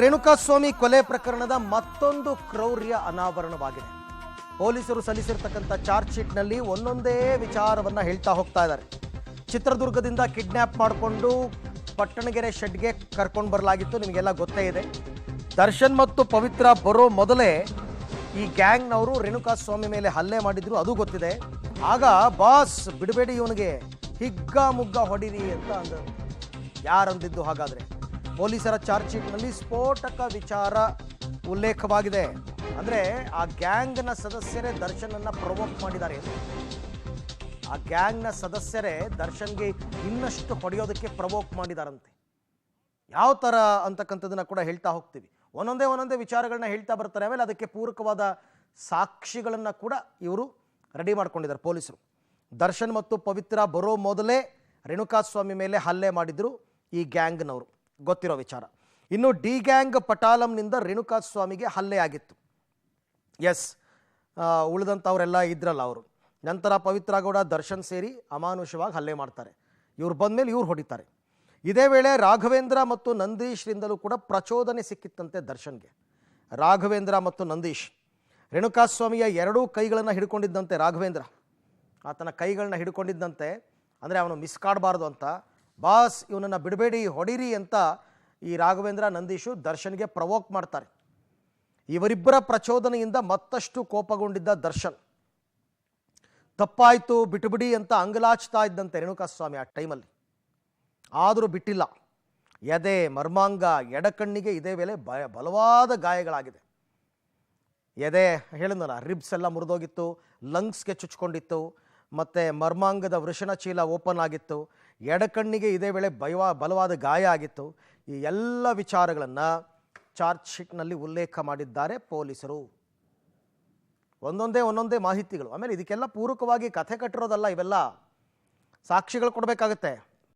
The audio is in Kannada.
ರೇಣುಕಾಸ್ವಾಮಿ ಕೊಲೆ ಪ್ರಕರಣದ ಮತ್ತೊಂದು ಕ್ರೌರ್ಯ ಅನಾವರಣವಾಗಿದೆ. ಪೊಲೀಸರು ಸಲ್ಲಿಸಿರ್ತಕ್ಕಂಥ ಚಾರ್ಜ್ ಶೀಟ್ನಲ್ಲಿ ಒಂದೊಂದೇ ವಿಚಾರವನ್ನು ಹೇಳ್ತಾ ಹೋಗ್ತಾ ಇದ್ದಾರೆ. ಚಿತ್ರದುರ್ಗದಿಂದ ಕಿಡ್ನ್ಯಾಪ್ ಮಾಡಿಕೊಂಡು ಪಟ್ಟಣಗೆರೆ ಶೆಡ್ಗೆ ಕರ್ಕೊಂಡು ಬರಲಾಗಿತ್ತು, ನಿಮಗೆಲ್ಲ ಗೊತ್ತೇ ಇದೆ. ದರ್ಶನ್ ಮತ್ತು ಪವಿತ್ರ ಬರೋ ಮೊದಲೇ ಈ ಗ್ಯಾಂಗ್ನವರು ರೇಣುಕಾಸ್ವಾಮಿ ಮೇಲೆ ಹಲ್ಲೆ ಮಾಡಿದ್ರು, ಅದು ಗೊತ್ತಿದೆ. ಆಗ ಬಾಸ್ ಬಿಡಬೇಡಿ ಇವನಿಗೆ, ಹಿಗ್ಗ ಮುಗ್ಗ ಹೊಡಿರಿ ಅಂತ ಅಂದರು. ಯಾರಂದಿದ್ದು ಹಾಗಾದರೆ? ಪೊಲೀಸರ ಚಾರ್ಜ್ ಶೀಟ್ನಲ್ಲಿ ಸ್ಫೋಟಕ ವಿಚಾರ ಉಲ್ಲೇಖವಾಗಿದೆ. ಅಂದರೆ ಆ ಗ್ಯಾಂಗ್ನ ಸದಸ್ಯರೇ ದರ್ಶನನ್ನು ಪ್ರವೋಕ್ ಮಾಡಿದ್ದಾರೆ. ಆ ಗ್ಯಾಂಗ್ನ ಸದಸ್ಯರೇ ದರ್ಶನ್ಗೆ ಇನ್ನಷ್ಟು ಹೊಡೆಯೋದಕ್ಕೆ ಪ್ರವೋಕ್ ಮಾಡಿದಾರಂತೆ. ಯಾವ ಥರ ಅಂತಕ್ಕಂಥದ್ದನ್ನು ಕೂಡ ಹೇಳ್ತಾ ಹೋಗ್ತೀವಿ. ಒಂದೊಂದೇ ವಿಚಾರಗಳನ್ನ ಹೇಳ್ತಾ ಬರ್ತಾರೆ. ಆಮೇಲೆ ಅದಕ್ಕೆ ಪೂರಕವಾದ ಸಾಕ್ಷಿಗಳನ್ನು ಕೂಡ ಇವರು ರೆಡಿ ಮಾಡ್ಕೊಂಡಿದ್ದಾರೆ ಪೊಲೀಸರು. ದರ್ಶನ್ ಮತ್ತು ಪವಿತ್ರ ಬರೋ ಮೊದಲೇ ರೇಣುಕಾಸ್ವಾಮಿ ಮೇಲೆ ಹಲ್ಲೆ ಮಾಡಿದ್ರು ಈ ಗ್ಯಾಂಗ್ನವರು, ಗೊತ್ತಿರೋ ವಿಚಾರ. ಇನ್ನು ಡಿ ಗ್ಯಾಂಗ್ ಪಟಾಲಂನಿಂದ ರೇಣುಕಾಸ್ವಾಮಿಗೆ ಹಲ್ಲೆ ಆಗಿತ್ತು. ಎಸ್, ಉಳಿದಂಥವರೆಲ್ಲ ಇದ್ರಲ್ಲ ಅವರು. ನಂತರ ಪವಿತ್ರ ಗೌಡ, ದರ್ಶನ್ ಸೇರಿ ಅಮಾನುಷವಾಗಿ ಹಲ್ಲೆ ಮಾಡ್ತಾರೆ. ಇವ್ರು ಬಂದಮೇಲೆ ಇವ್ರು ಹೊಡಿತಾರೆ. ಇದೇ ವೇಳೆ ರಾಘವೇಂದ್ರ ಮತ್ತು ನಂದೀಶ್ರಿಂದಲೂ ಕೂಡ ಪ್ರಚೋದನೆ ಸಿಕ್ಕಿತ್ತಂತೆ ದರ್ಶನ್ಗೆ. ರಾಘವೇಂದ್ರ ಮತ್ತು ನಂದೀಶ್ ರೇಣುಕಾಸ್ವಾಮಿಯ ಎರಡೂ ಕೈಗಳನ್ನು ಹಿಡ್ಕೊಂಡಿದ್ದಂತೆ. ರಾಘವೇಂದ್ರ ಆತನ ಕೈಗಳನ್ನ ಹಿಡ್ಕೊಂಡಿದ್ದಂತೆ, ಅಂದರೆ ಅವನು ಮಿಸ್ ಕಾಡಬಾರ್ದು ಅಂತ. ಬಾಸ್ ಇವನನ್ನು ಬಿಡಬೇಡಿ, ಹೊಡಿರಿ ಅಂತ ಈ ರಾಘವೇಂದ್ರ, ನಂದೀಶು ದರ್ಶನ್ಗೆ ಪ್ರವೋಕ್ ಮಾಡ್ತಾರೆ. ಇವರಿಬ್ಬರ ಪ್ರಚೋದನೆಯಿಂದ ಮತ್ತಷ್ಟು ಕೋಪಗೊಂಡಿದ್ದ ದರ್ಶನ್ ತಪ್ಪಾಯಿತು ಬಿಟ್ಟುಬಿಡಿ ಅಂತ ಅಂಗಲಾಚ್ತಾ ಇದ್ದಂತೆ ರೇಣುಕಾಸ್ವಾಮಿ ಆ ಟೈಮಲ್ಲಿ. ಆದರೂ ಬಿಟ್ಟಿಲ್ಲ. ಎದೆ, ಮರ್ಮಾಂಗ, ಎಡಕಣ್ಣಿಗೆ ಇದೇ ವೇಳೆ ಬಲವಾದ ಗಾಯಗಳಾಗಿದೆ. ಎದೆ ಹೇಳಿದ್ನಲ್ಲ, ರಿಬ್ಸ್ ಎಲ್ಲ ಮುರಿದೋಗಿತ್ತು, ಲಂಗ್ಸ್ಗೆ ಚುಚ್ಕೊಂಡಿತ್ತು, ಮತ್ತು ಮರ್ಮಾಂಗದ ವೃಷಣ ಚೀಲ ಓಪನ್ ಆಗಿತ್ತು, ಎಡಕಣ್ಣಿಗೆ ಇದೇ ವೇಳೆ ಬಲವಾದ ಗಾಯ ಆಗಿತ್ತು. ಈ ಎಲ್ಲ ವಿಚಾರಗಳನ್ನು ಚಾರ್ಜ್ ಶೀಟ್ನಲ್ಲಿ ಉಲ್ಲೇಖ ಮಾಡಿದ್ದಾರೆ ಪೊಲೀಸರು. ಒಂದೊಂದೇ ಮಾಹಿತಿಗಳು. ಆಮೇಲೆ ಇದಕ್ಕೆಲ್ಲ ಪೂರಕವಾಗಿ ಕಥೆ ಕಟ್ಟಿರೋದಲ್ಲ, ಇವೆಲ್ಲ ಸಾಕ್ಷಿಗಳು ಕೊಡಬೇಕಾಗತ್ತೆ.